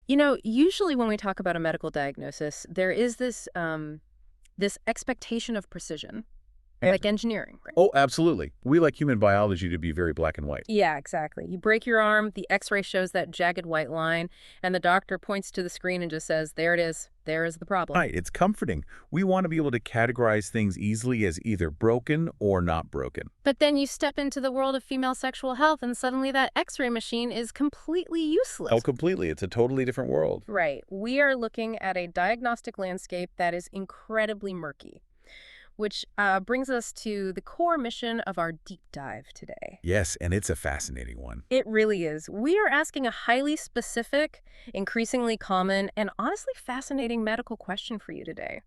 Usually when we talk about a medical diagnosis, there is this expectation of precision, And like engineering, right? oh, absolutely. We like human biology to be very black and white. Yeah, exactly. You break your arm, the x-ray shows that jagged white line, and the doctor points to the screen and just says, there it is. There is the problem. Right, it's comforting. We want to be able to categorize things easily as either broken or not broken. But then you step into the world of female sexual health, and suddenly that x-ray machine is completely Oh, useless. completely. It's a totally different world. Right. We are looking at a diagnostic landscape that is incredibly murky, which brings us to the core mission of our deep dive today. Yes, and it's a fascinating one. It really is. We are asking a highly specific, increasingly common, and honestly fascinating medical question for you today.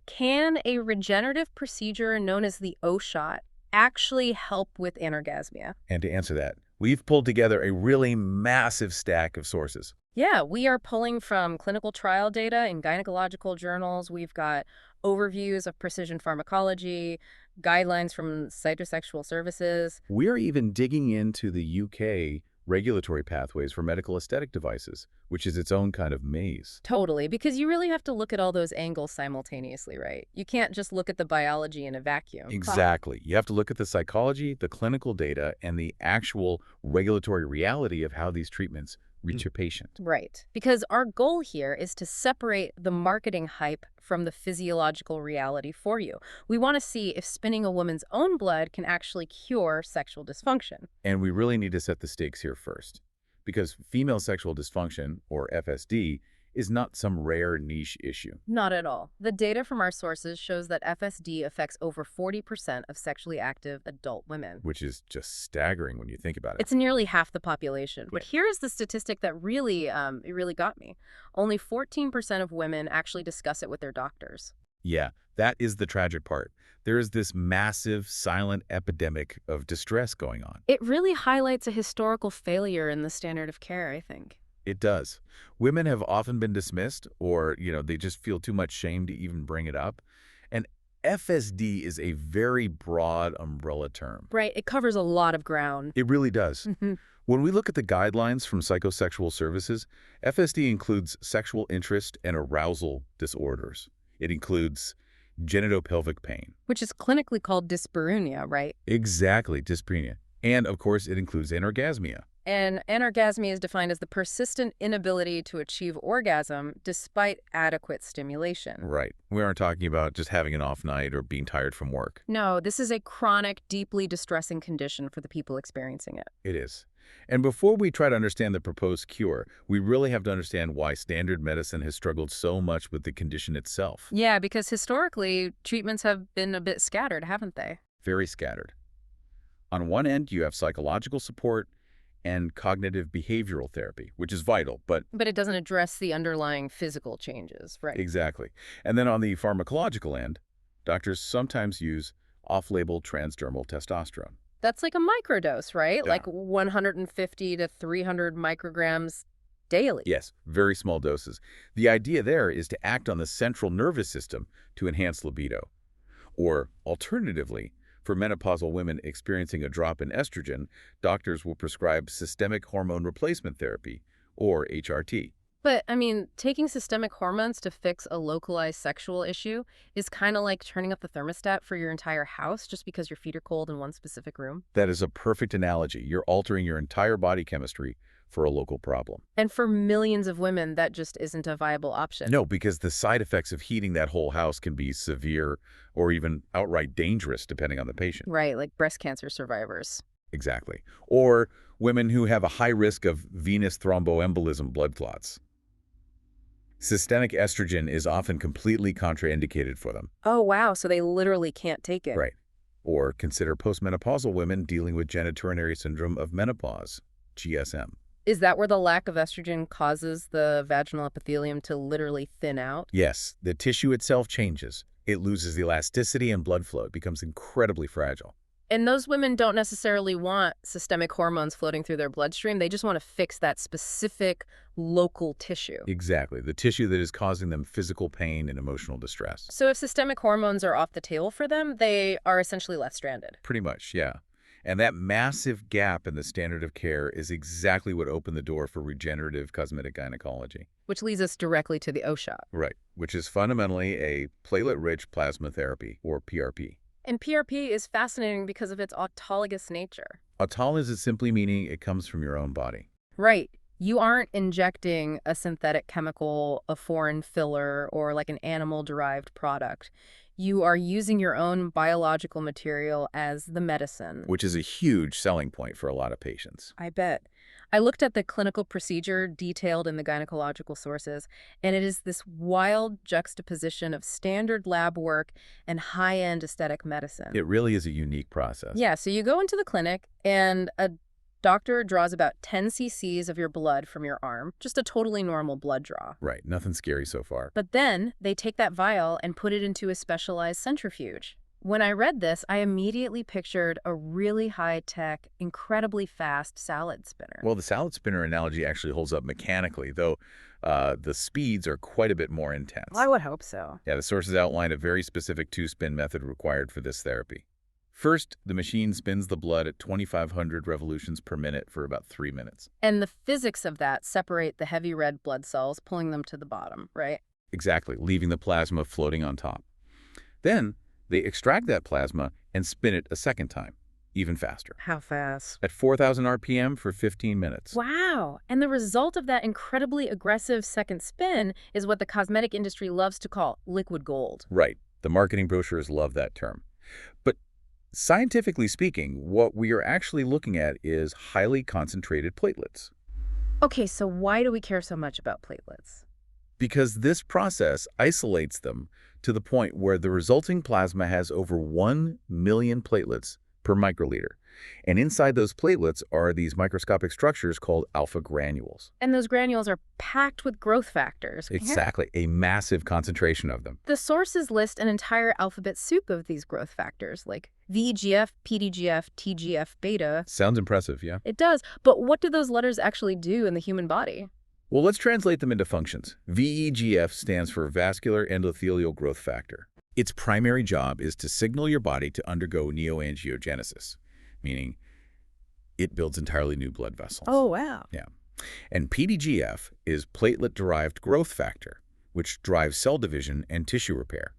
Can a regenerative procedure known as the O-shot actually help with anorgasmia? And to answer that, we've pulled together a really massive stack of sources. Yeah, we are pulling from clinical trial data in gynecological journals. We've got overviews of precision pharmacology, guidelines from cytosexual services. We're even digging into the UK regulatory pathways for medical aesthetic devices, which is its own kind of maze. Totally, because you really have to look at all those angles simultaneously, right? You can't just look at the biology in a vacuum. Exactly. You have to look at the psychology, the clinical data, and the actual regulatory reality of how these treatments reach your patient. Right. Because our goal here is to separate the marketing hype from the physiological reality for you. We want to see if spinning a woman's own blood can actually cure sexual dysfunction. And we really need to set the stakes here first, because female sexual dysfunction, or FSD, is not some rare niche issue. Not at all. The data from our sources shows that FSD affects over 40% of sexually active adult women. Which is just staggering when you think about it. It's nearly half the population. But Yeah. here is the statistic that really got me. Only 14% of women actually discuss it with their doctors. Yeah, that is the tragic part. There is this massive, silent epidemic of distress going on. It really highlights a historical failure in the standard of care, I think. It does. Women have often been dismissed or, they just feel too much shame to even bring it up. And FSD is a very broad umbrella term. Right, it covers a lot of ground. It really does. Mhm. When we look at the guidelines from psychosexual services, FSD includes sexual interest and arousal disorders. It includes genitopelvic pain. Which is clinically called dyspareunia, right? Exactly, dyspnea. And, of course, it includes anorgasmia. And anorgasmia is defined as the persistent inability to achieve orgasm despite adequate stimulation. Right. We aren't talking about just having an off night or being tired from work. No, this is a chronic, deeply distressing condition for the people experiencing it. It is. And before we try to understand the proposed cure, we really have to understand why standard medicine has struggled so much with the condition itself. Yeah, because historically, treatments have been a bit scattered, haven't they? Very scattered. On one end, you have psychological support and cognitive behavioral therapy, which is vital, but But it doesn't address the underlying physical changes, right? exactly. And then on the pharmacological end, doctors sometimes use off-label transdermal testosterone. That's like a microdose, right? Yeah. Like 150 to 300 micrograms daily. Yes, very small doses. The idea there is to act on the central nervous system to enhance libido. Or alternatively, for menopausal women experiencing a drop in estrogen, doctors will prescribe systemic hormone replacement therapy, or HRT. But, taking systemic hormones to fix a localized sexual issue is kind of like turning up the thermostat for your entire house just because your feet are cold in one specific room. That is a perfect analogy. You're altering your entire body chemistry for a local problem. And for millions of women, that just isn't a viable option. No, because the side effects of heating that whole house can be severe or even outright dangerous depending on the patient. Right, like breast cancer survivors. Exactly. Or women who have a high risk of venous thromboembolism blood clots. Systemic estrogen is often completely contraindicated for them. Oh, wow, so they literally can't take it. Right. Or consider postmenopausal women dealing with genitourinary syndrome of menopause, GSM. Is that where the lack of estrogen causes the vaginal epithelium to literally thin out? Yes, the tissue itself changes. It loses the elasticity and blood flow. It becomes incredibly fragile. And those women don't necessarily want systemic hormones floating through their bloodstream. They just want to fix that specific local tissue. Exactly, the tissue that is causing them physical pain and emotional distress. So if systemic hormones are off the table for them, they are essentially left stranded. Pretty much, yeah. And that massive gap in the standard of care is exactly what opened the door for regenerative cosmetic gynecology. Which leads us directly to the O shot. Right, which is fundamentally a platelet-rich plasma therapy, or PRP. And PRP is fascinating because of its autologous nature. Autologous is simply meaning it comes from your own body. Right. You aren't injecting a synthetic chemical, a foreign filler, or like an animal-derived product. You are using your own biological material as the medicine. Which is a huge selling point for a lot of patients. I bet. I looked at the clinical procedure detailed in the gynecological sources, and it is this wild juxtaposition of standard lab work and high-end aesthetic medicine. It really is a unique process. Yeah, so you go into the clinic, and a doctor draws about 10 cc's of your blood from your arm, just a totally normal blood draw. Right, nothing scary so far. But then they take that vial and put it into a specialized centrifuge. When I read this, I immediately pictured a really high-tech, incredibly fast salad spinner. Well, the salad spinner analogy actually holds up mechanically, though the speeds are quite a bit more intense. I would hope so. Yeah, the sources outline a very specific two-spin method required for this therapy. First, the machine spins the blood at 2,500 revolutions per minute for about 3 minutes. And the physics of that separate the heavy red blood cells, pulling them to the bottom, right? Exactly, leaving the plasma floating on top. Then, they extract that plasma and spin it a second time, even faster, How fast? at 4,000 RPM for 15 minutes. Wow. And the result of that incredibly aggressive second spin is what the cosmetic industry loves to call liquid gold. Right. The marketing brochures love that term. But scientifically speaking, what we are actually looking at is highly concentrated platelets. Okay, so why do we care so much about platelets? Because this process isolates them to the point where the resulting plasma has over 1 million platelets per microliter. And inside those platelets are these microscopic structures called alpha granules. And those granules are packed with growth factors. Exactly, a massive concentration of them. The sources list an entire alphabet soup of these growth factors, like VEGF, PDGF, TGF-beta. Sounds impressive, yeah? It does, but what do those letters actually do in the human body? Well, let's translate them into functions. VEGF stands for vascular endothelial growth factor. Its primary job is to signal your body to undergo neoangiogenesis, meaning it builds entirely new blood vessels. Oh, wow. Yeah. And PDGF is platelet-derived growth factor, which drives cell division and tissue repair.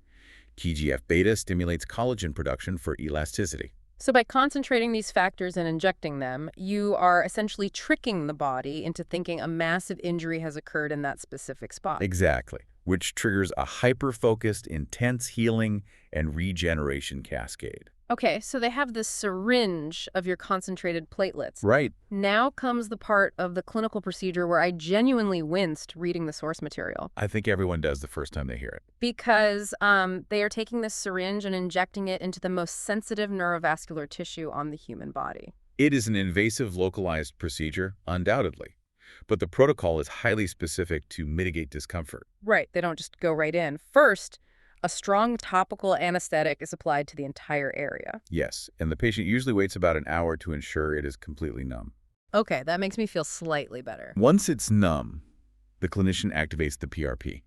TGF-beta stimulates collagen production for elasticity. So by concentrating these factors and injecting them, you are essentially tricking the body into thinking a massive injury has occurred in that specific spot. Exactly, which triggers a hyper-focused, intense healing and regeneration cascade. Okay, so they have this syringe of your concentrated platelets. Right. Now comes the part of the clinical procedure where I genuinely winced reading the source material. I think everyone does the first time they hear it. Because they are taking this syringe and injecting it into the most sensitive neurovascular tissue on the human body. It is an invasive, localized procedure, undoubtedly. But the protocol is highly specific to mitigate discomfort. Right, they don't just go right in. First, a strong topical anesthetic is applied to the entire area. Yes, and the patient usually waits about an hour to ensure it is completely numb. Okay, that makes me feel slightly better. Once it's numb, the clinician activates the PRP.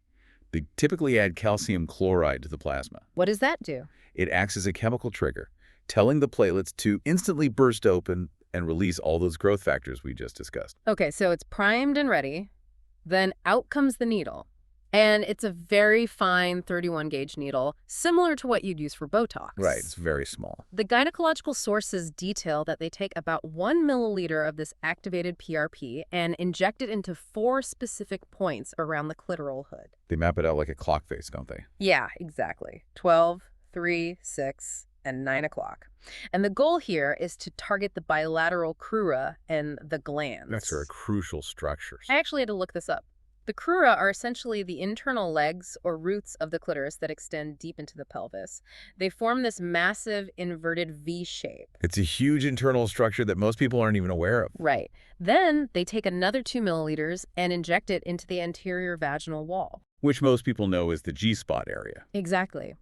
They typically add calcium chloride to the plasma. What does that do? It acts as a chemical trigger, telling the platelets to instantly burst open and release all those growth factors we just discussed. Okay, so it's primed and ready. Then out comes the needle. And it's a very fine 31-gauge needle, similar to what you'd use for Botox. Right, it's very small. The gynecological sources detail that they take about 1 milliliter of this activated PRP and inject it into 4 specific points around the clitoral hood. They map it out like a clock face, don't they? Yeah, exactly. 12, 3, 6, and 9 o'clock. And the goal here is to target the bilateral crura and the glands. That's our crucial structures. I actually had to look this up. The crura are essentially the internal legs or roots of the clitoris that extend deep into the pelvis. They form this massive inverted V shape. It's a huge internal structure that most people aren't even aware of. Right. Then they take another 2 milliliters and inject it into the anterior vaginal wall. Which most people know is the G-spot area. Exactly.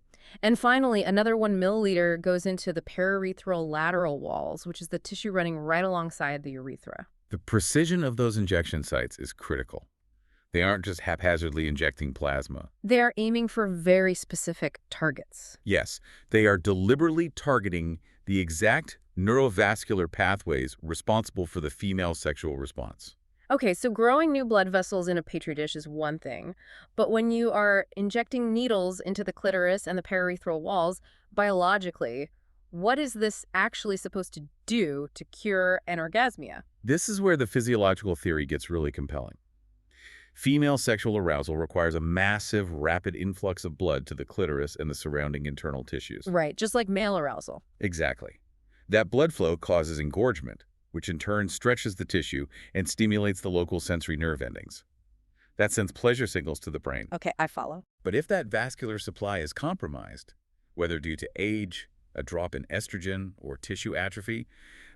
And finally, another 1 milliliter goes into the periurethral lateral walls, which is the tissue running right alongside the urethra. The precision of those injection sites is critical. They aren't just haphazardly injecting plasma. They are aiming for very specific targets. Yes, they are deliberately targeting the exact neurovascular pathways responsible for the female sexual response. Okay, so growing new blood vessels in a petri dish is one thing, but when you are injecting needles into the clitoris and the perurethral walls, biologically, what is this actually supposed to do to cure anorgasmia? This is where the physiological theory gets really compelling. Female sexual arousal requires a massive, rapid influx of blood to the clitoris and the surrounding internal tissues. Right, just like male arousal. Exactly. That blood flow causes engorgement, which in turn stretches the tissue and stimulates the local sensory nerve endings. That sends pleasure signals to the brain. Okay, I follow. But if that vascular supply is compromised, whether due to age, a drop in estrogen, or tissue atrophy,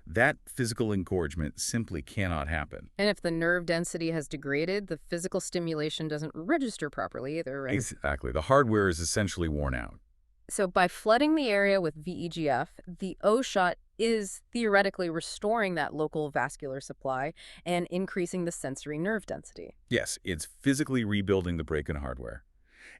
that physical engorgement simply cannot happen. And if the nerve density has degraded, the physical stimulation doesn't register properly either, right? Exactly. The hardware is essentially worn out. So by flooding the area with VEGF, the O shot is theoretically restoring that local vascular supply and increasing the sensory nerve density. Yes, it's physically rebuilding the break in hardware,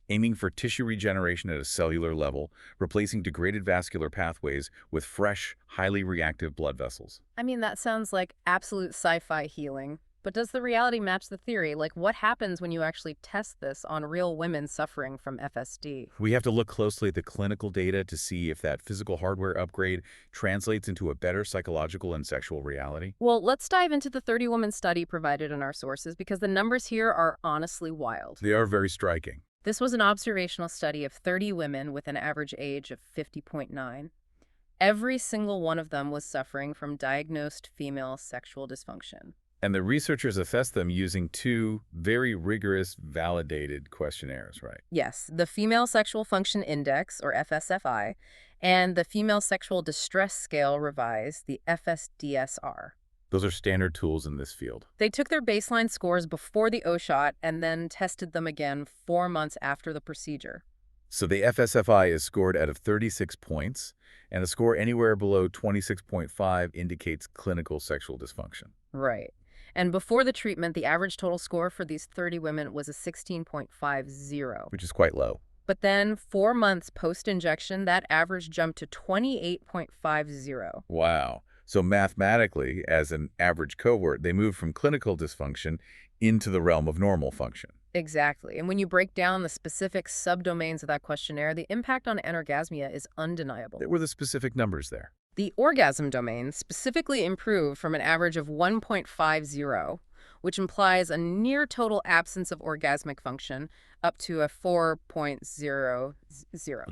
aiming for tissue regeneration at a cellular level, replacing degraded vascular pathways with fresh, highly reactive blood vessels. I mean, that sounds like absolute sci-fi healing. But does the reality match the theory? Like, what happens when you actually test this on real women suffering from FSD? We have to look closely at the clinical data to see if that physical hardware upgrade translates into a better psychological and sexual reality. Well, let's dive into the 30-woman study provided in our sources because the numbers here are honestly wild. They are very striking. This was an observational study of 30 women with an average age of 50.9. Every single one of them was suffering from diagnosed female sexual dysfunction. And the researchers assessed them using two very rigorous, validated questionnaires, right? Yes, the Female Sexual Function Index, or FSFI, and the Female Sexual Distress Scale Revised, the FSDSR. Those are standard tools in this field. They took their baseline scores before the O shot and then tested them again 4 months after the procedure. So the FSFI is scored out of 36 points, and a score anywhere below 26.5 indicates clinical sexual dysfunction. Right. And before the treatment, the average total score for these 30 women was a 16.50. Which is quite low. But then 4 months post-injection, that average jumped to 28.50. Wow. So mathematically, as an average cohort, they moved from clinical dysfunction into the realm of normal function. Exactly. And when you break down the specific subdomains of that questionnaire, the impact on anorgasmia is undeniable. There were the specific numbers there. The orgasm domain specifically improved from an average of 1.50, which implies a near total absence of orgasmic function, up to a 4.00.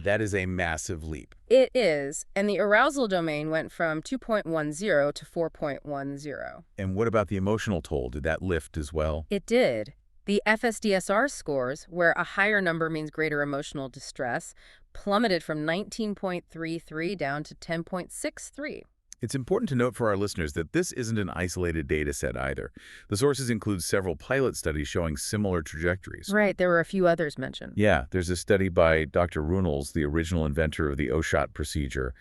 That is a massive leap. It is, and the arousal domain went from 2.10 to 4.10. And what about the emotional toll? Did that lift as well? It did. The FSDSR scores, where a higher number means greater emotional distress, plummeted from 19.33 down to 10.63. It's important to note for our listeners that this isn't an isolated data set either. The sources include several pilot studies showing similar trajectories. Right, there were a few others mentioned. Yeah, there's a study by Dr. Runels, the original inventor of the O-shot procedure,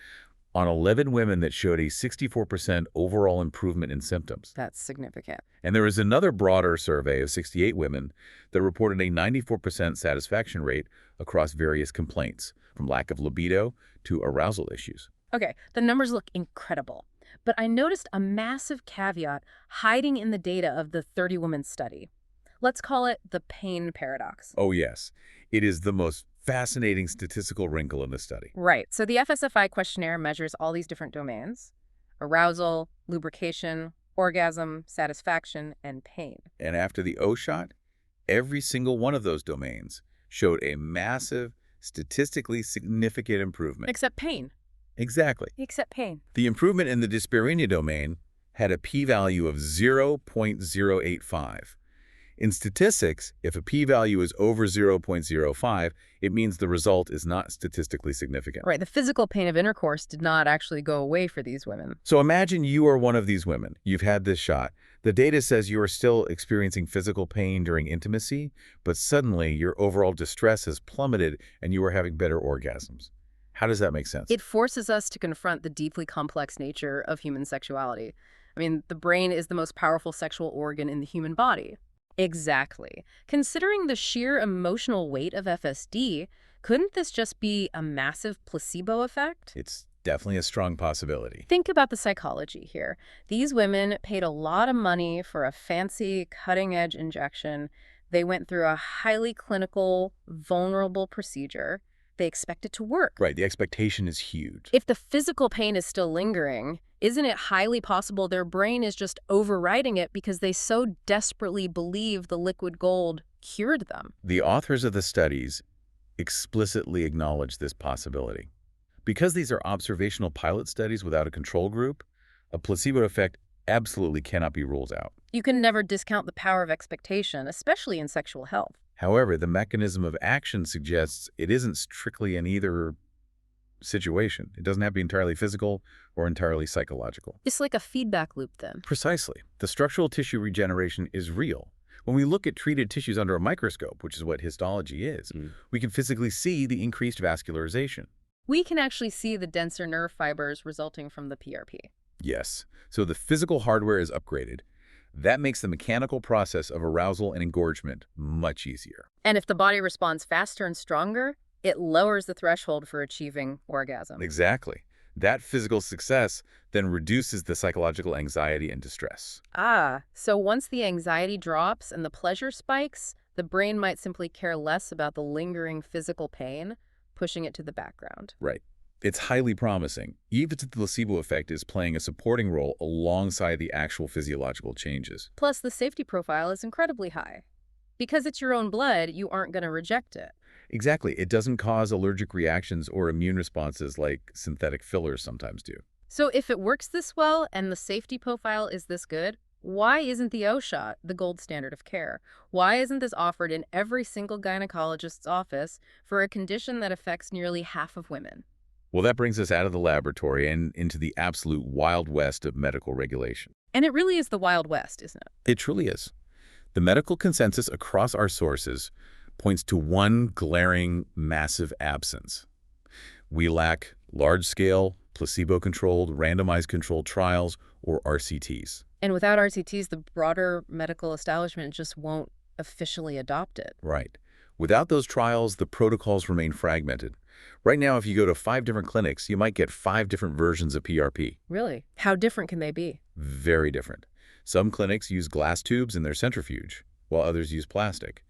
on 11 women that showed a 64% overall improvement in symptoms. That's significant. And there was another broader survey of 68 women that reported a 94% satisfaction rate across various complaints, from lack of libido to arousal issues. Okay, the numbers look incredible, but I noticed a massive caveat hiding in the data of the 30-woman study. Let's call it the pain paradox. Oh yes, it is the most fascinating statistical wrinkle in the study. Right, so the FSFI questionnaire measures all these different domains: arousal, lubrication, orgasm, satisfaction, and pain. And after the O-shot, every single one of those domains showed a massive, statistically significant improvement. Except pain. Exactly. Except pain. The improvement in the dyspareunia domain had a p-value of 0.085. In statistics, if a p-value is over 0.05, it means the result is not statistically significant. Right, the physical pain of intercourse did not actually go away for these women. So imagine you are one of these women. You've had this shot. The data says you are still experiencing physical pain during intimacy, but suddenly your overall distress has plummeted and you are having better orgasms. How does that make sense? It forces us to confront the deeply complex nature of human sexuality. I mean, the brain is the most powerful sexual organ in the human body. Exactly. Considering the sheer emotional weight of FSD, couldn't this just be a massive placebo effect? It's Definitely a strong possibility. Think about the psychology here. These women paid a lot of money for a fancy, cutting-edge injection. They went through a highly clinical, vulnerable procedure. They expect it to work. Right, the expectation is huge. If the physical pain is still lingering, isn't it highly possible their brain is just overriding it because they so desperately believe the liquid gold cured them? The authors of the studies explicitly acknowledge this possibility. Because these are observational pilot studies without a control group, a placebo effect absolutely cannot be ruled out. You can never discount the power of expectation, especially in sexual health. However, the mechanism of action suggests it isn't strictly an either situation. It doesn't have to be entirely physical or entirely psychological. It's like a feedback loop then. Precisely. The structural tissue regeneration is real. When we look at treated tissues under a microscope, which is what histology is, we can physically see the increased vascularization. We can actually see the denser nerve fibers resulting from the PRP. Yes. So the physical hardware is upgraded. That makes the mechanical process of arousal and engorgement much easier. And if the body responds faster and stronger, it lowers the threshold for achieving orgasm. Exactly. That physical success then reduces the psychological anxiety and distress. So once the anxiety drops and the pleasure spikes, the brain might simply care less about the lingering physical pain, pushing it to the background. Right. It's highly promising, even if the placebo effect is playing a supporting role alongside the actual physiological changes. Plus, the safety profile is incredibly high. Because it's your own blood, you aren't going to reject it. Exactly. It doesn't cause allergic reactions or immune responses like synthetic fillers sometimes do. So if it works this well and the safety profile is this good, why isn't the O shot the gold standard of care? Why isn't this offered in every single gynecologist's office for a condition that affects nearly half of women? Well, that brings us out of the laboratory and into the absolute Wild West of medical regulation. And it really is the Wild West, isn't it? It truly is. The medical consensus across our sources points to one glaring, massive absence. We lack large-scale, placebo-controlled, randomized controlled trials, or RCTs. And without RCTs, the broader medical establishment just won't officially adopt it. Right. Without those trials, the protocols remain fragmented. Right now, if you go to 5 different clinics, you might get 5 different versions of PRP. Really? How different can they be? Very different. Some clinics use glass tubes in their centrifuge, while others use plastic.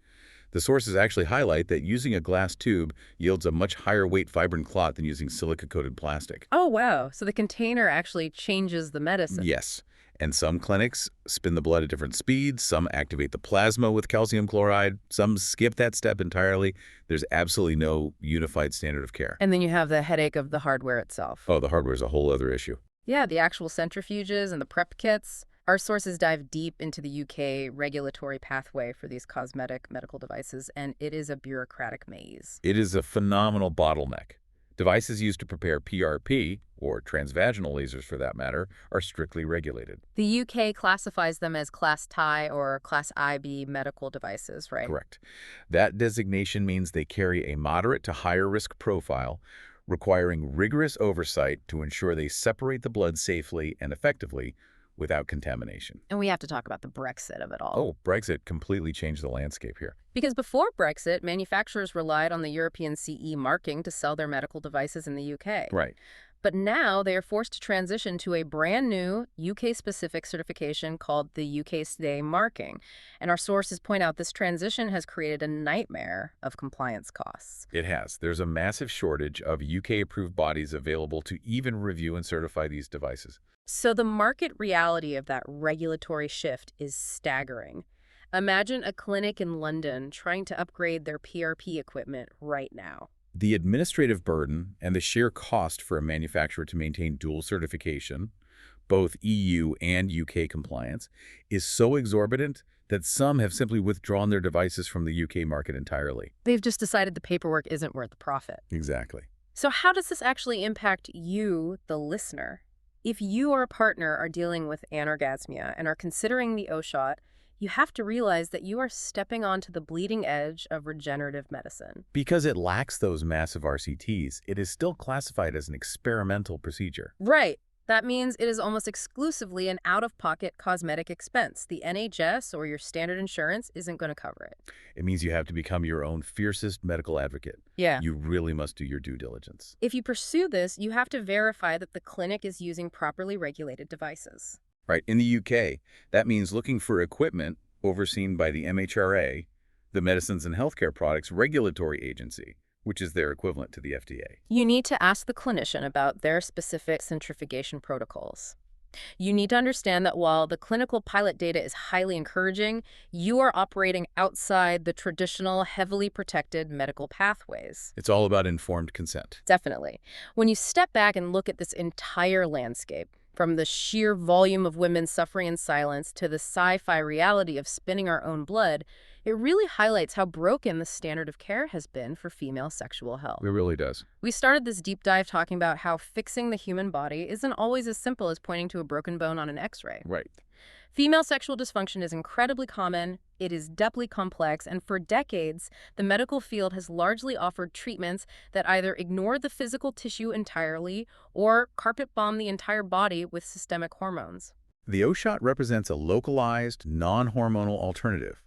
The sources actually highlight that using a glass tube yields a much higher weight fibrin clot than using silica-coated plastic. Oh, wow. So the container actually changes the medicine. Yes. And some clinics spin the blood at different speeds, some activate the plasma with calcium chloride, some skip that step entirely. There's absolutely no unified standard of care. And then you have the headache of the hardware itself. Oh, the hardware is a whole other issue. Yeah, the actual centrifuges and the prep kits. Our sources dive deep into the UK regulatory pathway for these cosmetic medical devices, and it is a bureaucratic maze. It is a phenomenal bottleneck. Devices used to prepare PRP, or transvaginal lasers for that matter, are strictly regulated. The UK classifies them as Class TI or Class IB medical devices, right? Correct. That designation means they carry a moderate to higher risk profile, requiring rigorous oversight to ensure they separate the blood safely and effectively without contamination. And we have to talk about the Brexit of it all. Oh, Brexit completely changed the landscape here. Because before Brexit, manufacturers relied on the European CE marking to sell their medical devices in the UK. Right. But now they are forced to transition to a brand new UK-specific certification called the UK Stay marking. And our sources point out this transition has created a nightmare of compliance costs. It has. There's a massive shortage of UK-approved bodies available to even review and certify these devices. So the market reality of that regulatory shift is staggering. Imagine a clinic in London trying to upgrade their PRP equipment right now. The administrative burden and the sheer cost for a manufacturer to maintain dual certification, both EU and UK compliance, is so exorbitant that some have simply withdrawn their devices from the UK market entirely. They've just decided the paperwork isn't worth the profit. Exactly. So how does this actually impact you, the listener? If you or a partner are dealing with anorgasmia and are considering the O-shot, you have to realize that you are stepping onto the bleeding edge of regenerative medicine. Because it lacks those massive RCTs, it is still classified as an experimental procedure. Right. That means it is almost exclusively an out-of-pocket cosmetic expense. The NHS or your standard insurance isn't going to cover it. It means you have to become your own fiercest medical advocate. Yeah. You really must do your due diligence. If you pursue this, you have to verify that the clinic is using properly regulated devices. Right. In the UK, that means looking for equipment overseen by the MHRA, the Medicines and Healthcare Products Regulatory Agency, which is their equivalent to the FDA. You need to ask the clinician about their specific centrifugation protocols. You need to understand that while the clinical pilot data is highly encouraging, you are operating outside the traditional, heavily protected medical pathways. It's all about informed consent. Definitely. When you step back and look at this entire landscape, from the sheer volume of women suffering in silence to the sci-fi reality of spinning our own blood, it really highlights how broken the standard of care has been for female sexual health. It really does. We started this deep dive talking about how fixing the human body isn't always as simple as pointing to a broken bone on an X-ray. Right. Female sexual dysfunction is incredibly common, it is deeply complex, and for decades, the medical field has largely offered treatments that either ignore the physical tissue entirely or carpet bomb the entire body with systemic hormones. The O-shot represents a localized, non-hormonal alternative.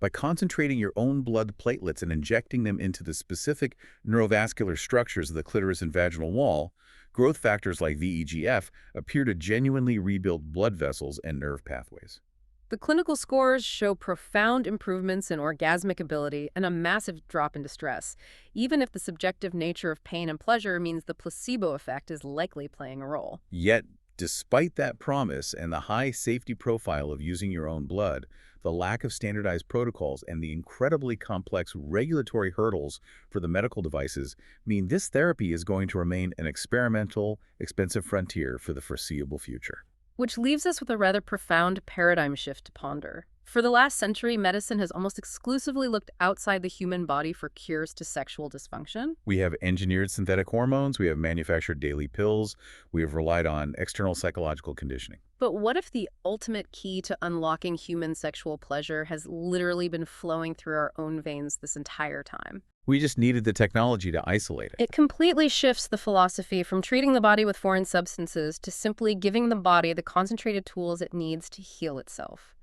By concentrating your own blood platelets and injecting them into the specific neurovascular structures of the clitoris and vaginal wall, growth factors like VEGF appear to genuinely rebuild blood vessels and nerve pathways. The clinical scores show profound improvements in orgasmic ability and a massive drop in distress, even if the subjective nature of pain and pleasure means the placebo effect is likely playing a role. Yet, despite that promise and the high safety profile of using your own blood, the lack of standardized protocols and the incredibly complex regulatory hurdles for the medical devices mean this therapy is going to remain an experimental, expensive frontier for the foreseeable future. Which leaves us with a rather profound paradigm shift to ponder. For the last century, medicine has almost exclusively looked outside the human body for cures to sexual dysfunction. We have engineered synthetic hormones, we have manufactured daily pills, we have relied on external psychological conditioning. But what if the ultimate key to unlocking human sexual pleasure has literally been flowing through our own veins this entire time? We just needed the technology to isolate it. It completely shifts the philosophy from treating the body with foreign substances to simply giving the body the concentrated tools it needs to heal itself.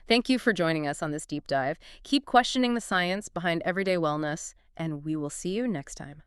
Thank you for joining us on this deep dive. Keep questioning the science behind everyday wellness, and we will see you next time.